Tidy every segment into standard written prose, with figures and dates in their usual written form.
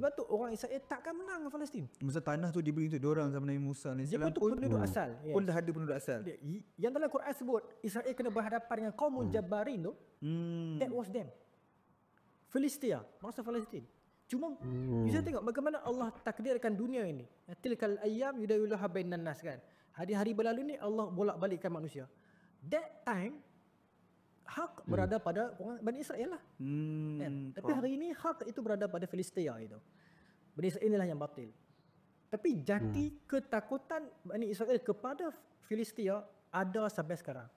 Sebab tu orang Israel takkan menang dengan Palestin. Masa tanah tu diberi untuk diorang zaman Nabi Musa ni. Dia pun tu penduduk asal. Pun dah ada penduduk asal. Yang dalam Quran sebut Israel kena berhadapan dengan kaum Jabbarin tu. That was them. Filistia, masa Palestin. Cuma bisa tengok bagaimana Allah takdirkan dunia ini. Tilkal ayyam yudawiluha bainan nas kan. Hari-hari berlalu ni Allah bolak-balikkan manusia. That time hak berada pada orang Bani Israel lah. Kan? Tapi hari ini hak itu berada pada Filistia itu. Bani Israel inilah yang batil. Tapi jati ketakutan Bani Israel kepada Filistia ada sampai sekarang.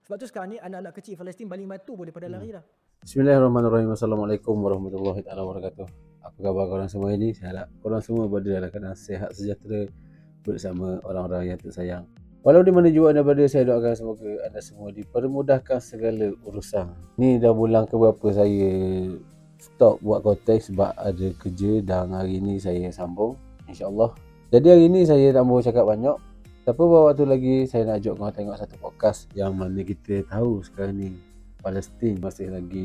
Sebab tu sekarang ni anak-anak kecil Palestin baling batu boleh pada lari dah. Bismillahirrahmanirrahim. Assalamualaikum warahmatullahi wabarakatuh. Apa khabar korang semua ini? Saya harap korang semua berada dalam keadaan sehat sejahtera bersama orang-orang yang tersayang. Walau di mana jua anda berada, saya doakan semoga anda semua dipermudahkan segala urusan. Ni dah bulan ke berapa saya stop buat konten sebab ada kerja, dan hari ni saya sambung insya-Allah. Jadi hari ni saya tak mau cakap banyak. Tapi beberapa waktu lagi saya nak ajak korang tengok satu podcast yang mana kita tahu sekarang ni Palestin masih lagi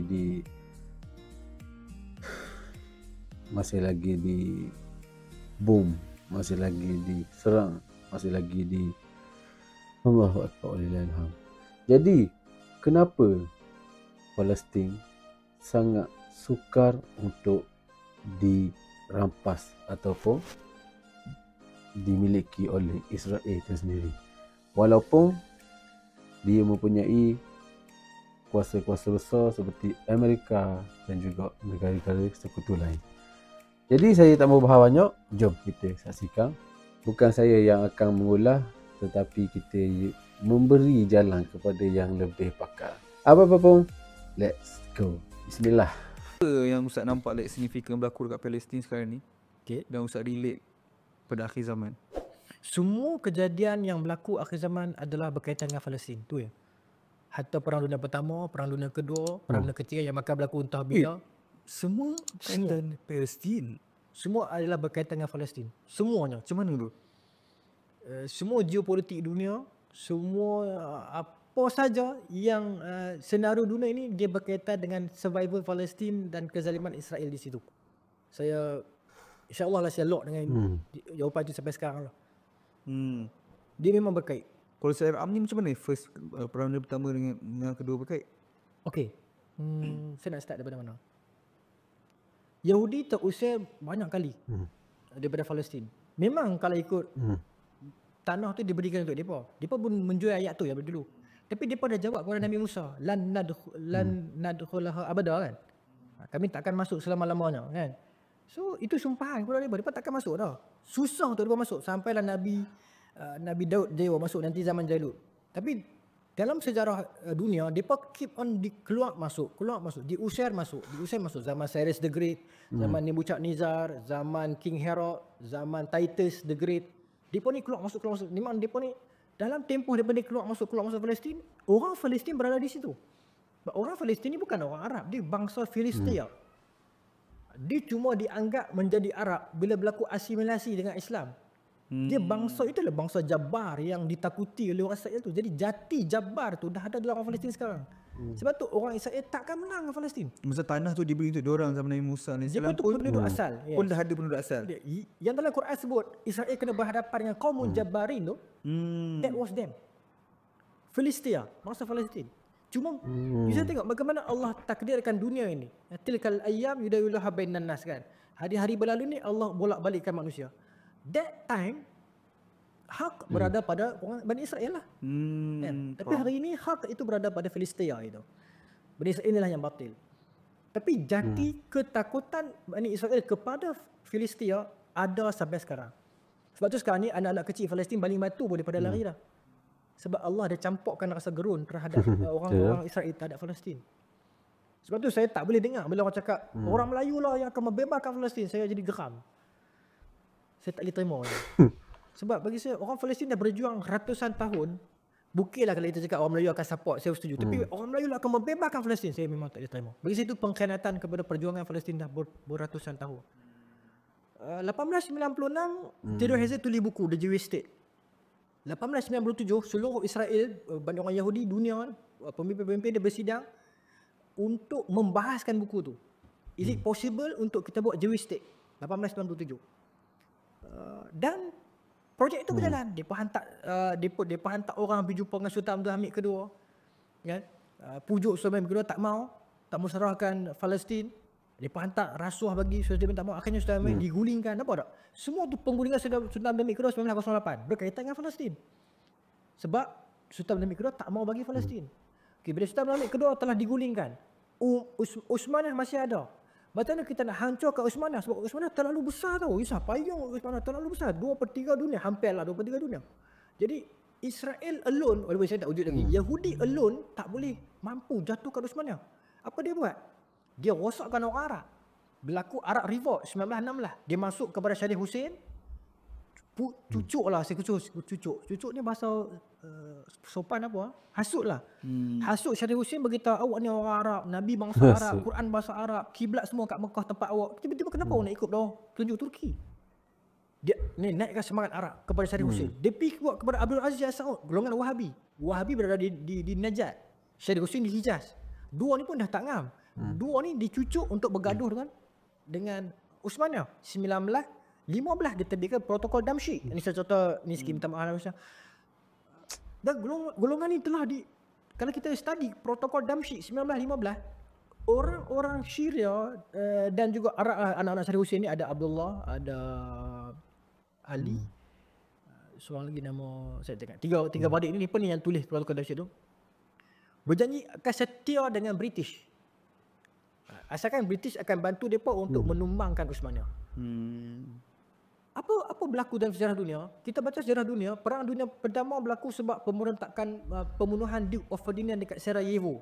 di boom, masih lagi diserang, masih lagi di Allahu Akbar walillahil hamd. Jadi kenapa Palestin sangat sukar untuk dirampas ataupun dimiliki oleh Israel itu sendiri, walaupun dia mempunyai kuasa-kuasa besar seperti Amerika dan juga negara-negara sekutu lain. Jadi saya tak mau bahas banyak, jom kita saksikan. Bukan saya yang akan mengulas, tetapi kita memberi jalan kepada yang lebih pakar. Apa-apa pun, let's go. Bismillah. Apa yang Ustaz nampak like signifikan berlaku dekat Palestin sekarang ni? Okay. Dan Ustaz relate pada akhir zaman. Semua kejadian yang berlaku akhir zaman adalah berkaitan dengan Palestin. Tu ya. Hatta Perang Dunia Pertama, Perang Dunia Kedua, Perang Dunia Ketiga yang akan berlaku entah bila. Semua kaitan Palestin. Semua adalah berkaitan dengan Palestin. Semuanya. Macam mana tu? Semua geopolitik dunia, semua apa saja yang senario dunia ini dia berkaitan dengan survival Palestin dan kezaliman Israel di situ. Saya insya-Allah lah saya lock dengan jawapan itu sampai sekarang lah. Dia memang berkait. Kalau saya ni macam mana first Perang Dunia Pertama dengan yang kedua berkait? Okey. Saya nak start daripada mana? Yahudi terusir banyak kali daripada Palestin. Memang kalau ikut tanah tu diberikan untuk mereka. Mereka pun menjual ayat tu ya dulu. Tapi mereka dah jawab kepada Nabi Musa, lan nadkhulaha abada kan. Kami takkan masuk selama-lamanya kan. So itu sumpahan kepada mereka. Mereka takkan masuk dah. Susah untuk mereka masuk sampailah Nabi Daud dia masuk nanti zaman Jalut. Tapi dalam sejarah dunia, mereka keep on keluar masuk, diusir masuk. Zaman Cyrus the Great, zaman Nebuchadnezzar, zaman King Herod, zaman Titus the Great. Mereka ni keluar masuk. Memang mereka ni dalam tempoh daripada keluar masuk Palestin, orang Palestin berada di situ. Orang Palestin ni bukan orang Arab, dia bangsa Filistia. Dia cuma dianggap menjadi Arab bila berlaku asimilasi dengan Islam. Dia bangsa itulah bangsa Jabbar yang ditakuti oleh orang Israel tu. Jadi jati Jabbar tu dah ada dalam orang Palestin sekarang. Sebab tu orang Israel takkan menang dengan Palestin. Masa tanah tu diberi untuk diorang zaman Nabi Musa ni. Dia pun tu penduduk asal. Pun dah ada penduduk asal. Yang dalam Quran sebut Israel kena berhadapan dengan kaum Jabbarin tu. That was them. Filistia, masa Palestin. Cuma bisa tengok bagaimana Allah takdirkan dunia ini. Tilkal ayyam yudawiluha bainan nas kan. Hari-hari berlalu ni Allah bolak-balikkan manusia. That time hak berada pada orang Bani Israel lah. Tapi hari ini hak itu berada pada Filistia itu. Bani Israel inilah yang batil. Tapi jati ketakutan Bani Israel kepada Filistia ada sampai sekarang. Sebab tu sekarang ni anak-anak kecil Palestin baling batu boleh pada lari dah. Sebab Allah dah campurkan rasa gerun terhadap orang-orang Israel terhadap Palestin. Sebab tu saya tak boleh dengar bila orang cakap orang Melayu lah yang akan membebaskan Palestin. Saya jadi geram. Saya tak boleh terima. Sebab bagi saya orang Palestin dah berjuang ratusan tahun. Bukitlah kalau kita cakap orang Melayu akan support, saya setuju. Tapi orang Melayu akan membebaskan Palestin, saya memang tak boleh terima. Bagi saya itu pengkhianatan kepada perjuangan Palestin dah beratusan tahun. 1896 Theodore Herzl tulis buku The Jewish State. 1897 seluruh Israel, banyak orang Yahudi dunia, pemimpin-pemimpin dia bersidang untuk membahaskan buku tu. Is it possible untuk kita buat Jewish State? 1897. Dan projek itu berjalan. Depa hantar orang pergi jumpa dengan Sultan Abdul Hamid kedua. Kan? Pujuk Sultan Hamid kedua tak mau serahkan Palestin. Depa hantar rasuah bagi Sultan Hamid tak mau. Akhirnya Sultan Hamid digulingkan. Nampak tak? Semua tu penggulingan Sultan Abdul Hamid kedua 1908 berkaitan dengan Palestin. Sebab Sultan Abdul Hamid kedua tak mau bagi Palestin. Okay, bila Sultan Abdul Hamid kedua telah digulingkan, Uthmaniyah masih ada. Macam mana kita nak hancurkan Uthmaniyah? Sebab Uthmaniyah terlalu besar tau. Isah payung Uthmaniyah terlalu besar. 2/3 dunia. Hampirlah 2/3 dunia. Jadi Israel alone, walaupun saya tak wujud lagi, Yahudi alone tak boleh mampu jatuhkan Uthmaniyah. Apa dia buat? Dia rosakkan orang Arab. Berlaku Arab Revolt 1916. Dia masuk kepada Syarif Hussein. Cucuk lah, saya cucuk. Cucuk ni bahasa sopan apa? Hasut lah. Hasut Syarif Hussein beritahu awak ni orang Arab, Nabi bangsa Arab, Quran bahasa Arab, kiblat semua kat Mekah tempat awak. Tiba-tiba kenapa awak nak ikut dah tunjuk Turki? Dia ni naikkan semangat Arab kepada Syarif Hussein. Dia pergi buat kepada Abdul Aziz As-Saud, golongan Wahabi. Wahabi berada di Najat. Syarif Hussein di Hijaz. Dua ni pun dah tak ngam. Dua ni dicucuk untuk bergaduh dengan Uthmaniyah. 1915 dia terbitkan protokol Damsyik. Ini saya contoh ni sikit minta maaf Ustaz. Dan golongan ni telah kalau kita study protokol Damsyik 1915, orang-orang Syria dan juga anak-anak Syarif Hussein ni ada Abdullah, ada Ali, seorang lagi nama saya tengok. Tiga beradik ni pun yang tulis protokol Damsyik tu. Berjanji akan setia dengan British. Asalkan British akan bantu mereka untuk menumbangkan Uthmaniyah. Apa berlaku dalam sejarah dunia? Kita baca sejarah dunia, Perang Dunia Pertama berlaku sebab pemberontakan pembunuhan Duke of Ferdinand dekat Sarajevo.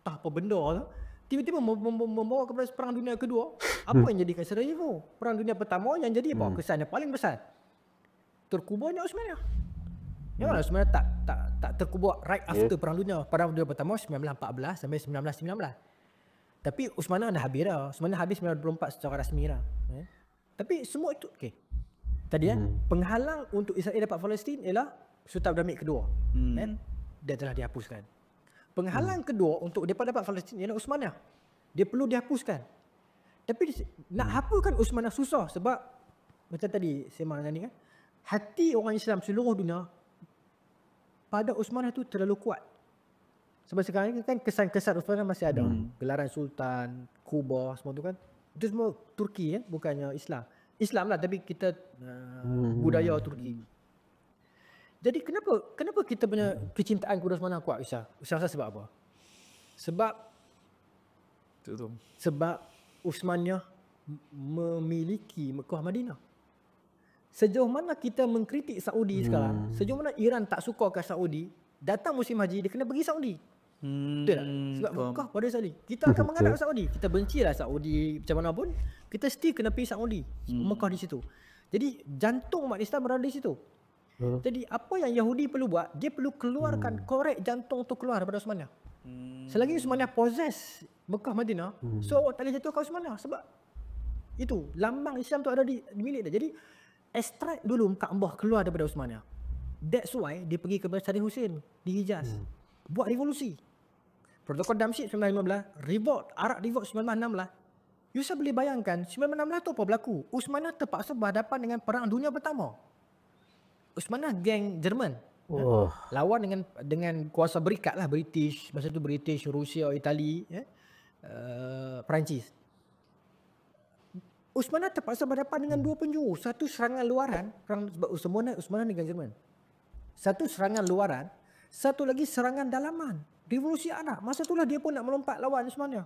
Tak apa benda tu. Tiba-tiba membawa kepada Perang Dunia Kedua. Apa yang jadi kat Sarajevo? Perang Dunia Pertama yang jadi apa? Kesan yang paling besar. Terkuburnya Uthmaniyah. Memanglah Uthmaniyah tak terkubur right after Perang Dunia. Perang Dunia Pertama 1914 sampai 1919. Tapi Uthmaniyah dah habis dah. Uthmaniyah habis 1924 secara rasmi dah. Tapi semua itu okey. Tadi penghalang untuk Israel dapat Palestin ialah Sultan Abdul Hamid kedua. Dia telah dihapuskan. Penghalang kedua untuk mereka dapat Palestin ialah Uthmaniyah. Dia perlu dihapuskan. Tapi nak hapuskan Uthmaniyah susah sebab macam tadi saya maksud ni kan, hati orang Islam seluruh dunia pada Uthmaniyah tu terlalu kuat. Sebab sekarang ni kan kesan-kesan Uthmaniyah masih ada. Gelaran Sultan, Kuba, semua tu kan. Itu semua Turki kan, bukannya Islam. Islam lah tapi kita budaya Turki. Jadi kenapa kita punya kecintaan kepada Uthmaniyah kuat Ustaz? Ustaz sebab apa? Sebab Uthmaniyah memiliki Mekah Madinah. Sejauh mana kita mengkritik Saudi sekarang, sejauh mana Iran tak suka ke Saudi, datang musim haji dia kena pergi Saudi. Betul tak? Sebab Mekah pada Saudi. Kita akan menghadap Saudi. Kita bencilah Saudi macam mana pun, kita still kena pergi Saudi. Mekah di situ. Jadi jantung umat Islam berada di situ. Jadi apa yang Yahudi perlu buat, dia perlu keluarkan korek jantung tu keluar daripada Uthmaniyah. Selagi Uthmaniyah possess Mekah Madinah, so awak tak boleh jatuhkan Uthmaniyah sebab itu lambang Islam tu ada di milik dia. Jadi extract dulu Kaabah keluar daripada Uthmaniyah. That's why dia pergi kepada Syarif Hussein di Hijaz. Buat revolusi. Protokol Damsyik 1915, Revolt, Arab Revolt 1916. You boleh bayangkan 1916 tu apa berlaku? Uthmaniyah terpaksa berhadapan dengan Perang Dunia Pertama. Uthmaniyah geng Jerman. Lawan dengan kuasa berikat lah, British, masa tu British, Rusia, Itali, Perancis. Uthmaniyah terpaksa berhadapan dengan dua penjuru. Satu serangan luaran, sebab Uthmaniyah dengan Jerman. Satu serangan luaran, satu lagi serangan dalaman. Revolusi Arab. Masa itulah dia pun nak melompat lawan Uthmaniyah.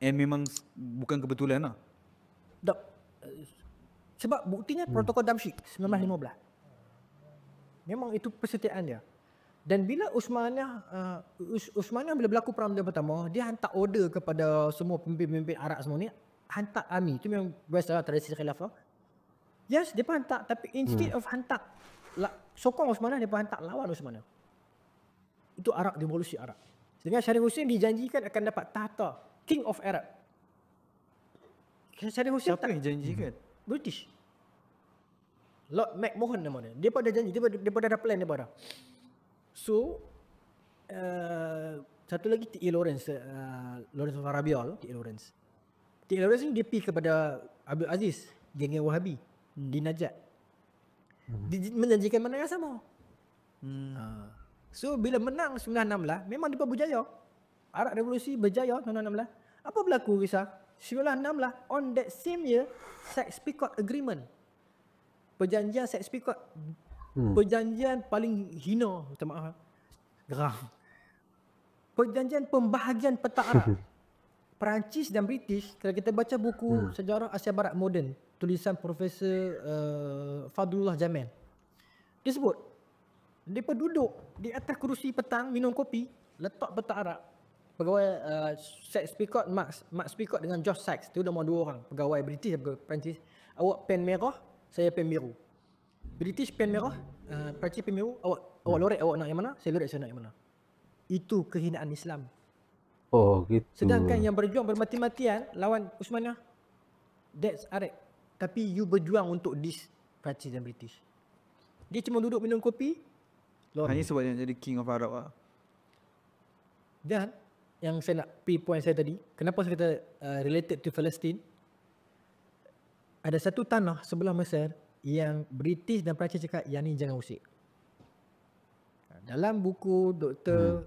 And memang bukan kebetulan lah. Sebab buktinya protokol Damsyik 1915. Memang itu persetiaan dia. Dan bila Uthmaniyah bila berlaku Perang Dunia Pertama, dia hantar order kepada semua pemimpin-pemimpin Arab semua ni, hantar army. Itu memang biasalah tradisi khilafah. Yes, dia pun hantar, tapi instead of hantar sokong Uthmaniyah, dia pun hantar lawan Uthmaniyah. Itu Arab, revolusi Arab. Dengan Syarif Hussein dijanjikan akan dapat tahta King of Arab. Syarif Hussein Siapa yang janjikan? British. Lord McMahon nama dia. Dia pada janji, dia pada ada plan dia pada. So satu lagi T.E. Lawrence, Lawrence of Arabia tu, T.E. Lawrence ni dia pergi kepada Abdul Aziz geng Wahabi di Najat. Menjanjikan menang yang sama. So bila menang 1916 memang dia berjaya. Arab Revolusi berjaya 1916. Apa berlaku kisah? 1916 on that same year Sykes-Picot Agreement. Perjanjian Sykes-Picot. Perjanjian paling hina, minta maaf. Geram. Perjanjian pembahagian peta Arab. Perancis dan British, kalau kita baca buku sejarah Asia Barat moden tulisan Profesor Fadlullah Jamil, dia sebut mereka duduk di atas kerusi petang minum kopi, letak peta Arab. Pegawai Sykes-Picot, Max Picot dengan George Sykes, tu nama dua orang, pegawai British dan pegawai Perancis. Awak pen merah, saya pen biru. British pen merah, Perancis pen biru. Awak lorek, awak nak yang mana? Saya lorek, saya nak yang mana. Itu kehinaan Islam. Oh gitu. Sedangkan yang berjuang bermati-matian lawan Uthmaniyah, that's Arab. Tapi you berjuang untuk this Perancis dan British. Dia cuma duduk minum kopi. Hanya sebab yang jadi king of Arab lah. Dan yang saya nak point saya tadi, kenapa saya kata related to Palestine, ada satu tanah sebelah Mesir yang British dan Perancis cakap yang ni jangan usik. Dalam buku Dr.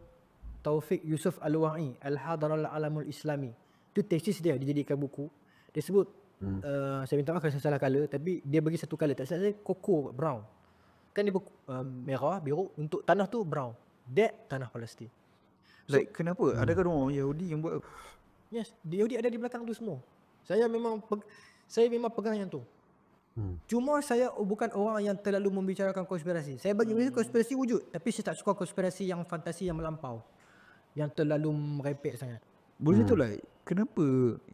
Taufik Yusuf Al-Wa'i, Al-Hadar Al-Alamul Islami, itu tesis dia dijadikan buku. Dia sebut saya minta maaf kalau saya salah colour, tapi dia bagi satu colour, tak salah saya cocoa brown. Kan dia merah, biru, untuk tanah tu brown. That tanah Palestin. Like kenapa? Adakah orang Yahudi yang buat? Yes, Yahudi ada di belakang tu semua. Saya memang pegang yang tu. Cuma saya bukan orang yang terlalu membicarakan konspirasi. Saya bagi konspirasi wujud, tapi saya tak suka konspirasi yang fantasi yang melampau, yang terlalu merepek sangat. Boleh tahu lah kenapa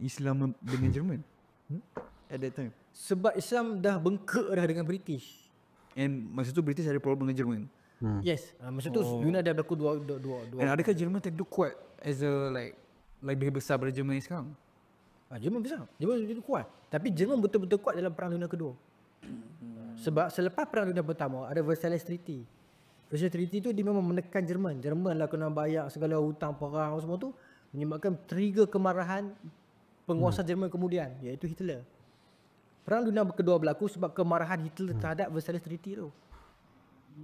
Islam dengan Jerman at that time? Sebab Islam dah bengkak dah dengan British. And masa tu British ada problem dengan Jerman. Yes, masa tu dunia dah berlaku dua. And adakah Jerman tentu kuat as a like lebih besar daripada Jerman sekarang? Jerman besar. Jerman kuat. Tapi Jerman betul-betul kuat dalam Perang Dunia Kedua. Sebab selepas Perang Dunia Pertama ada Versailles Treaty. Versailles Treaty tu dia memang menekan Jerman. Jerman lah kena bayar segala hutang perang semua tu, menyebabkan trigger kemarahan penguasa Jerman kemudian, iaitu Hitler. Perang Dunia Kedua berlaku sebab kemarahan Hitler terhadap Versailles Treaty tu.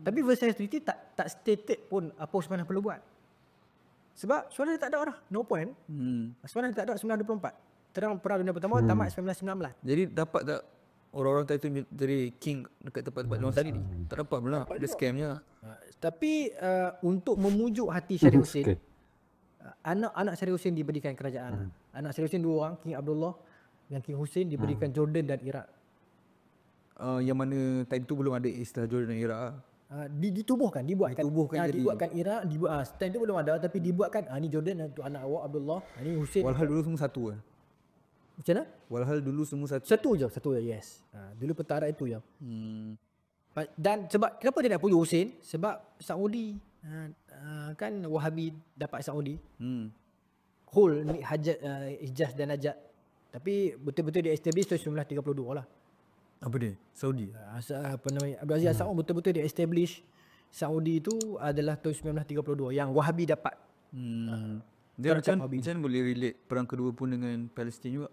Tapi Versailles Treaty tak stated pun apa sebenarnya perlu buat. Sebab sebenarnya tak ada dah. No point. Sebenarnya tak ada 1924. Terang Perang Dunia Pertama tamat 1919. Jadi dapat tak orang-orang tadi tu jadi king dekat tempat-tempat luar tadi ni? Tak dapat pula. Dia scamnya. Tapi untuk memujuk hati Syarif Hussein, anak-anak Syarif Hussein diberikan kerajaan. Anak Syarif Hussein dua orang, King Abdullah dan King Hussein diberikan Jordan dan Iraq. Yang mana time tu belum ada istilah Jordan dan Iraq. Ditubuhkan dibuatkan Iraq, time tu belum ada, tapi dibuatkan ni Jordan untuk anak awak Abdullah, ni Hussein. Walhal dulu semua satu kan? Macam mana? Walhal dulu semua satu. Satu je, yes. Dulu petara itu je. Dan sebab kenapa dia nak pujuk Hussein? Sebab Saudi kan Wahabi dapat Saudi. Whole ni Hijaz dan Najat. Tapi betul-betul dia establish tu 1932 lah. Apa dia? Saudi? Apa namanya? Abdul Aziz Saud betul-betul dia establish Saudi tu adalah tahun 1932 yang Wahabi dapat. Dia macam boleh relate perang kedua pun dengan Palestin juga.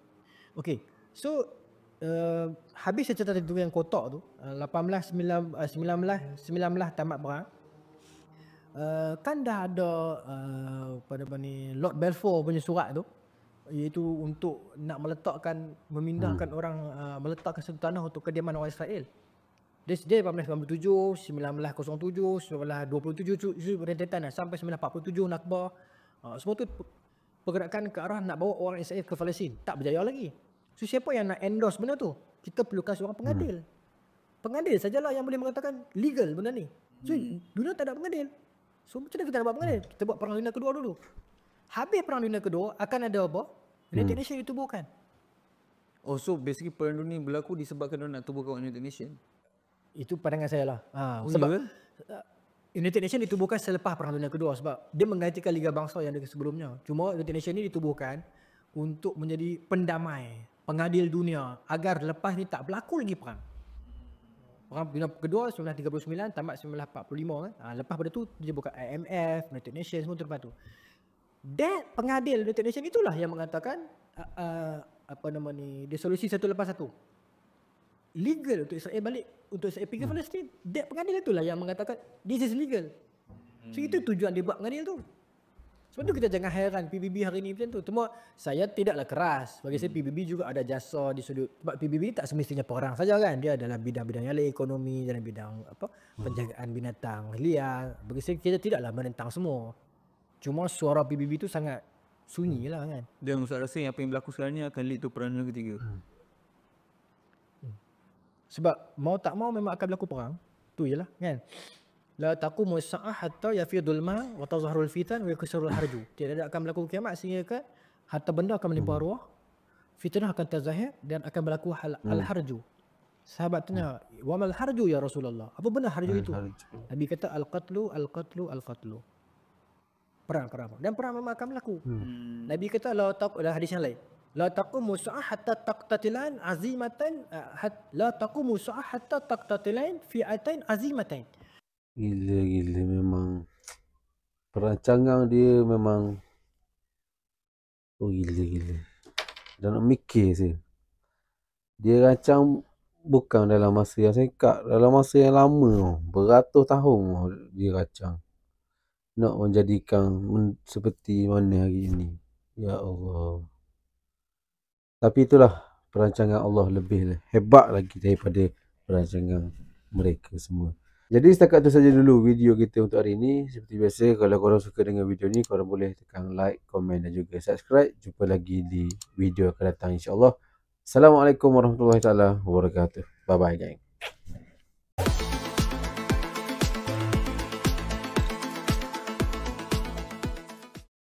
Okay. So habis catatan itu yang kotak tu 19 tamat perang. Kan dah ada Lord Balfour punya surat tu, iaitu untuk nak memindahkan orang, meletakkan satu tanah untuk kediaman orang Israel. Dia 1897, 1907, 1927 itu rentetan sampai 1947 Nakba. Semua tu pergerakan ke arah nak bawa orang Israel ke Palestin. Tak berjaya lagi. So siapa yang nak endorse benda tu? Kita perlukan seorang pengadil. Pengadil sajalah yang boleh mengatakan legal benda ni. So dunia tak ada pengadil. So macam mana kita nak buat pengadil? Kita buat Perang Dunia Kedua dulu. Habis Perang Dunia Kedua akan ada apa? United Nations ditubuhkan. Oh, so basically Perang Dunia berlaku disebabkan orang nak tubuhkan United Nations. Itu pandangan saya lah. Sebab United Nations ditubuhkan selepas Perang Dunia Kedua sebab dia menggantikan Liga Bangsa yang ada sebelumnya. Cuma United Nations ni ditubuhkan untuk menjadi pendamai, pengadil dunia agar lepas ni tak berlaku lagi perang. Perang Dunia Kedua 1939 tamat 1945 kan. Lepas pada tu dia buka IMF, United Nations semua tu lepas tu. That pengadil United Nations itulah yang mengatakan resolusi satu lepas satu. legal untuk Israel balik, untuk Israel pergi Palestin. Dia pengadilan itulah yang mengatakan this is legal. So itu tujuan dia buat pengadilan tu. Sebab tu kita jangan heran PBB hari ni macam tu. Cuma saya tidaklah keras. Bagi saya PBB juga ada jasa di sudut. Sebab PBB tak semestinya perang saja kan. Dia dalam bidang-bidang yang lain, ekonomi, dalam bidang penjagaan binatang liar. Bagi saya kita tidaklah menentang semua. Cuma suara PBB tu sangat sunyi lah kan. Dan Ustaz rasa yang apa yang berlaku sekarang ni akan lead to perang dunia ketiga. Sebab mau tak mau memang akan berlaku perang. Tu je lah kan. La taqumu as-sa'ah hatta yafidul ma' wa tazharul fitan wa yaksurul harju. Tidak akan berlaku kiamat sehingga ke harta benda akan melimpah ruah, fitnah akan terzahir dan akan berlaku al-harju. Sahabat tanya, "Wa mal harju ya Rasulullah?" Apa benar harju itu? Nabi kata al-qatlu al-qatlu al-qatlu. Perang. Dan perang memang akan berlaku. Nabi kata dalam hadis yang lain, la taqumu as-sa'ah hatta taqtatilan azimatan la taqumu as-sa'ah hatta taqtatilan fi'atain azimatan. Gila memang perancangan dia memang gila. Dan nak mikir saya. Dia rancang bukan dalam masa yang singkat, dalam masa yang lama, beratus tahun dia rancang nak menjadikan seperti mana hari ini. Ya Allah. Tapi itulah perancangan Allah lebih hebat lagi daripada perancangan mereka semua. Jadi setakat tu saja dulu video kita untuk hari ini. Seperti biasa, kalau korang suka dengan video ni, korang boleh tekan like, komen dan juga subscribe. Jumpa lagi di video akan datang insyaAllah. Assalamualaikum warahmatullahi wabarakatuh. Bye bye gang.